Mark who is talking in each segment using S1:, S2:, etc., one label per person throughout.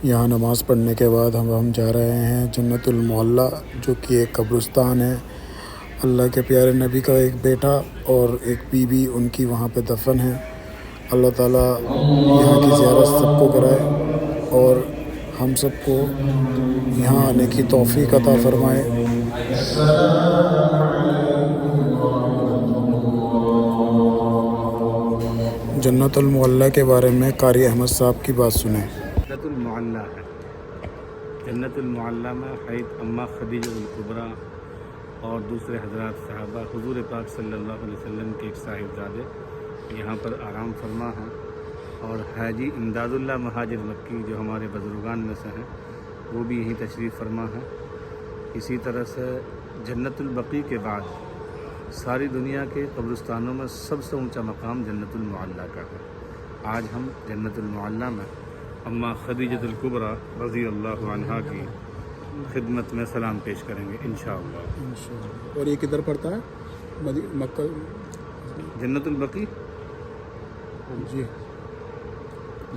S1: یہاں نماز پڑھنے کے بعد ہم جا رہے ہیں جنت المعلیٰ، جو کہ ایک قبرستان ہے۔ اللہ کے پیارے نبی کا ایک بیٹا اور ایک بیوی ان کی وہاں پہ دفن ہے۔ اللہ تعالیٰ یہاں کی زیارت سب کو کرائے اور ہم سب کو یہاں آنے کی توفیق عطا فرمائے۔ جنت المعلیٰ کے بارے میں قاری احمد صاحب کی بات سنیں۔
S2: جنت المعلیٰ ہے۔ جنت المعلیٰ میں حضرت اماں خدیجہ الکبریٰ اور دوسرے حضرات صحابہ حضور پاک صلی اللہ علیہ وسلم کے ایک صاحبزادے یہاں پر آرام فرما ہیں، اور حاجی امداد اللہ مہاجر مکی جو ہمارے بزرگان میں سے ہیں وہ بھی یہیں تشریف فرما ہیں۔ اسی طرح سے جنت البقیع کے بعد ساری دنیا کے قبرستانوں میں سب سے اونچا مقام جنت المعلیٰ کا ہے۔ آج ہم جنت المعلیٰ میں اماں خدیجہ الکبریٰ رضی اللہ عنہا کی خدمت میں سلام پیش کریں گے انشاءاللہ۔
S1: اور یہ کدھر پڑتا ہے؟ مکہ
S2: جنت البقیع؟
S1: جی،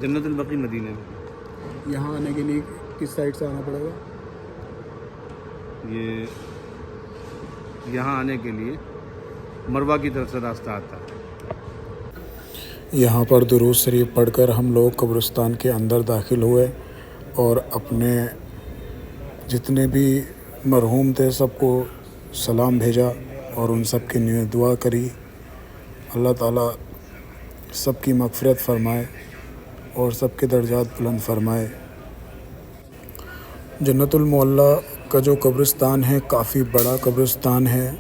S2: جنت البقیع مدینہ میں۔
S1: یہاں آنے کے لیے کس سائڈ سے آنا پڑے گا؟
S2: یہ یہاں آنے کے لیے مروہ کی طرف سے راستہ آتا ہے۔
S1: یہاں پر درود شریف پڑھ کر ہم لوگ قبرستان کے اندر داخل ہوئے اور اپنے جتنے بھی مرحوم تھے سب کو سلام بھیجا اور ان سب کے لیے دعا کری۔ اللہ تعالیٰ سب کی مغفرت فرمائے اور سب کے درجات بلند فرمائے۔ جنت المعلیٰ کا جو قبرستان ہے کافی بڑا قبرستان ہے،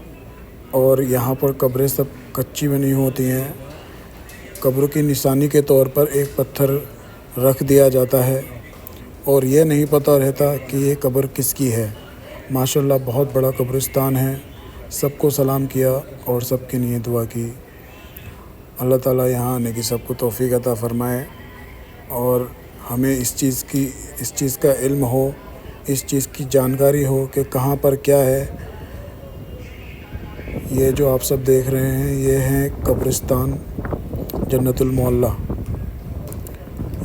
S1: اور یہاں پر قبریں سب کچی بنی ہوتی ہیں۔ قبر کی نشانی کے طور پر ایک پتھر رکھ دیا جاتا ہے اور یہ نہیں پتہ رہتا کہ یہ قبر کس کی ہے۔ माशाल्लाह बहुत बड़ा कब्रिस्तान है। सबको सलाम किया और सबके लिए दुआ की। अल्लाह ताला यहाँ आने की सबको तौफीक अता फ़रमाए और हमें इस चीज़ का इल्म हो, इस चीज़ की जानकारी हो कि कहाँ पर क्या है। ये जो आप सब देख रहे हैं ये है कब्रिस्तान जन्नतुल मोहल्ला।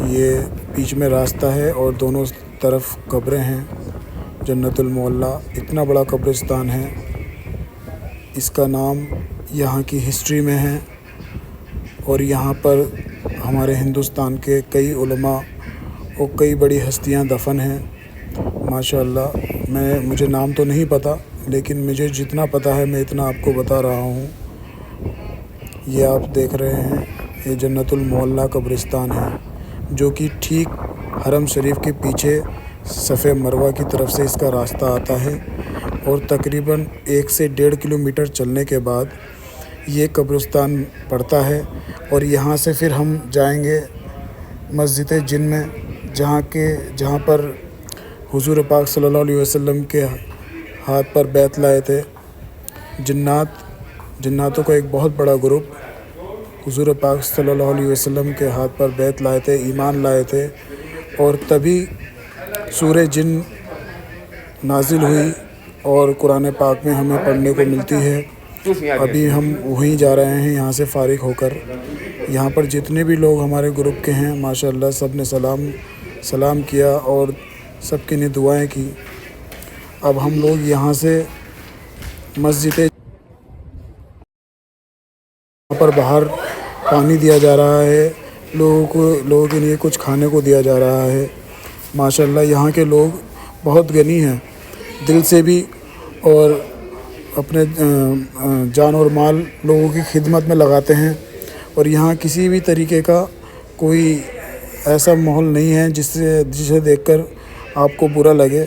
S1: ये बीच में रास्ता है और दोनों तरफ कब्रें हैं। जन्नतुल मोहल्ला इतना बड़ा कब्रिस्तान है, इसका नाम यहाँ की हिस्ट्री में है और यहाँ पर हमारे हिंदुस्तान के कई उलमा और कई बड़ी हस्तियाँ दफन हैं। माशाअल्लाह मुझे नाम तो नहीं पता, लेकिन मुझे जितना पता है मैं इतना आपको बता रहा हूँ। ये आप देख रहे हैं ये जन्नतुल मोहल्ला कब्रिस्तान है, जो कि ठीक हरम शरीफ के पीछे सफ़े मरवा की तरफ से इसका रास्ता आता है और तकरीबन 1 से 1.5 किलोमीटर चलने के बाद ये कब्रिस्तान पड़ता है। और यहाँ से फिर हम जाएंगे मस्जिद जिन में, जहाँ पर हुजूर पाक सल्लल्लाहु अलैहि वसल्लम के हाथ पर बैत लाए थे। जन्नातों का एक बहुत बड़ा ग्रुप हुजूर पाक सल्लल्लाहु अलैहि वसल्लम के हाथ पर बैत लाए थे, ईमान लाए थे, और तभी सूरह जिन नाजिल हुई और कुरान पाक में हमें पढ़ने को मिलती है। अभी हम वहीं जा रहे हैं यहाँ से फ़ारिग होकर। यहाँ पर जितने भी लोग हमारे ग्रुप के हैं माशाअल्लाह सब ने सलाम किया और सबकी ने दुआएं की। अब हम लोग यहाँ से मस्जिद पर बाहर पानी दिया जा रहा है, लोगों के लिए कुछ खाने को दिया जा रहा है। माशाअल्लाह यहाँ के लोग बहुत गनी हैं दिल से भी, और अपने जान और माल लोगों की खिदमत में लगाते हैं। और यहाँ किसी भी तरीके का कोई ऐसा माहौल नहीं है जिसे देखकर आपको बुरा लगे,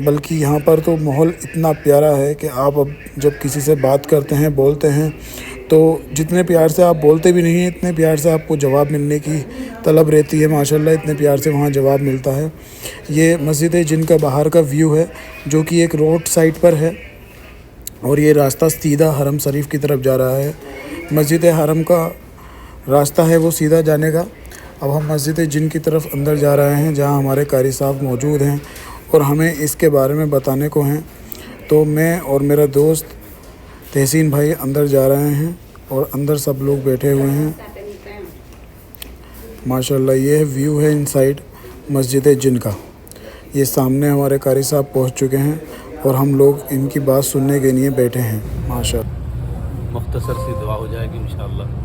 S1: बल्कि यहाँ पर तो माहौल इतना प्यारा है कि आप अब जब किसी से बात करते हैं, बोलते हैं, तो जितने प्यार से आप बोलते भी नहीं हैं इतने प्यार से आपको जवाब मिलने की तलब रहती है। माशाल्लाह इतने प्यार से वहाँ जवाब मिलता है। ये मस्जिद जिन का बाहर का व्यू है, जो कि एक रोड साइड पर है, और ये रास्ता सीधा हरम शरीफ की तरफ जा रहा है। मस्जिद हरम का रास्ता है वो सीधा जाने का। अब हम मस्जिद जिन की तरफ अंदर जा रहे हैं, जहाँ हमारे कारी साहब मौजूद हैं और हमें इसके बारे में बताने को हैं। तो मैं और मेरा दोस्त तहसीन भाई अंदर जा रहे हैं और अंदर सब लोग बैठे हुए हैं। माशाल्लाह ये व्यू है इनसाइड मस्जिद जिन का। ये सामने हमारे कारी साहब पहुंच चुके हैं और हम लोग इनकी बात सुनने के लिए बैठे हैं। माशाल्लाह
S2: मुख्तसर सी दुआ हो जाएगी इंशाअल्लाह।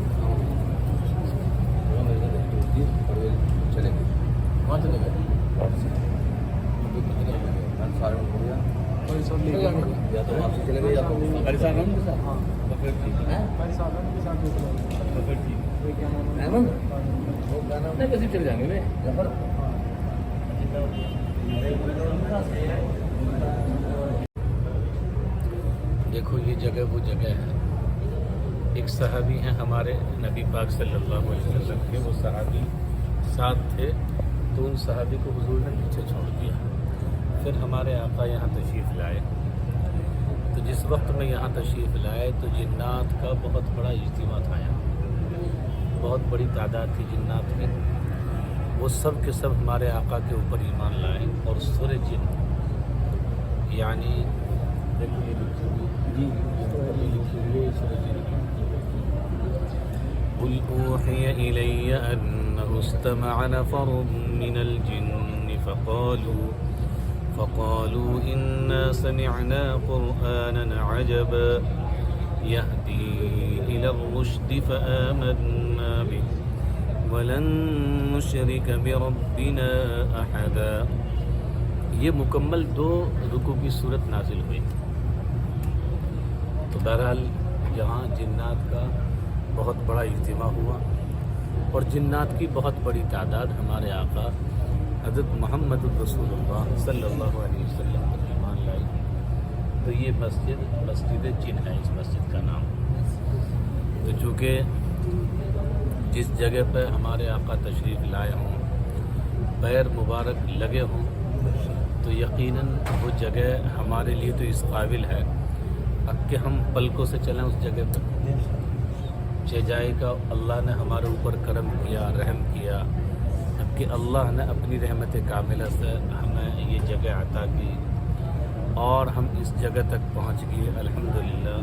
S2: देखो ये जगह वो जगह है। एक सहाबी हैं हमारे नबी पाक सल्लल्लाहु अलैहि वसल्लम के, वो सहाबी साथ थे, तो उन सहाबी को हुजूर ने पीछे छोड़ दिया। फिर हमारे आका यहाँ तशरीफ़ लाए। तो जिस वक्त में यहाँ तशरीफ़ लाए तो जिन्नात का बहुत बड़ा इज्तिमा था यहाँ, बहुत बड़ी तादाद थी जिन्नात की। वो सब के सब हमारे आका के ऊपर ईमान लाए और सूरह जिन, यानी देखो ये लिखी हुई सूरह जिन, कुल ऊहिय इलैया अन्नहु इस्तमअ नफरुम मिनल जिन्न फ़क़ालू इन्ना समिअना क़ुरआनन अजबा यहदी इलर रुश्द फ़आमन्ना बिही वलन नुश्रिक बिरब्बिना अहदा। ये मुकम्मल 2 रुकू की सूरत नाजिल हुई। तो बहरहाल यहाँ जिन्नात का बहुत बड़ा इज्तिमा हुआ और जिन्नात की बहुत बड़ी तादाद हमारे आका हज़रत मोहम्मद रसूलुल्लाह सल्लल्लाहु अलैहि वसल्लम पर ईमान लाई। तो ये मस्जिद जिन है इस मस्जिद का नाम। तो चूँकि जिस जगह पर हमारे आका तशरीफ़ लाए हों, पैर मुबारक लगे हों, تو یقیناً وہ جگہ ہمارے لیے تو اس قابل ہے اب کہ ہم پلکوں سے چلیں اس جگہ پر جائے گا. اللہ نے ہمارے اوپر کرم کیا، رحم کیا، اب کہ اللہ نے اپنی رحمت کاملہ سے ہمیں یہ جگہ عطا کی اور ہم اس جگہ تک پہنچ گئے الحمدللہ.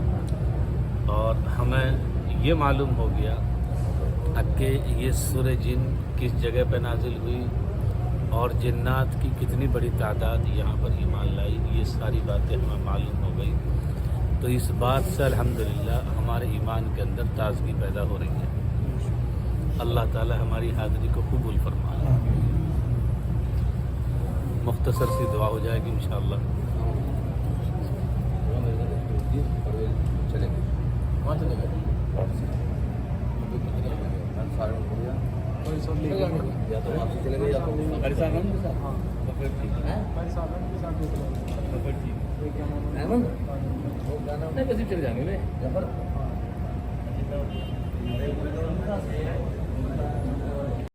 S2: اور ہمیں یہ معلوم ہو گیا اب کہ یہ سورہ جن کس جگہ پہ نازل ہوئی اور جنات کی کتنی بڑی تعداد یہاں پر ایمان لائی، یہ ساری باتیں ہمیں معلوم ہو گئی. تو اس بات سے الحمدللہ ہمارے ایمان کے اندر تازگی پیدا ہو رہی ہے. اللہ تعالی ہماری حاضری کو قبول فرمائے. مختصر سی دعا ہو جائے گی انشاءاللہ. چلے جائیں گے.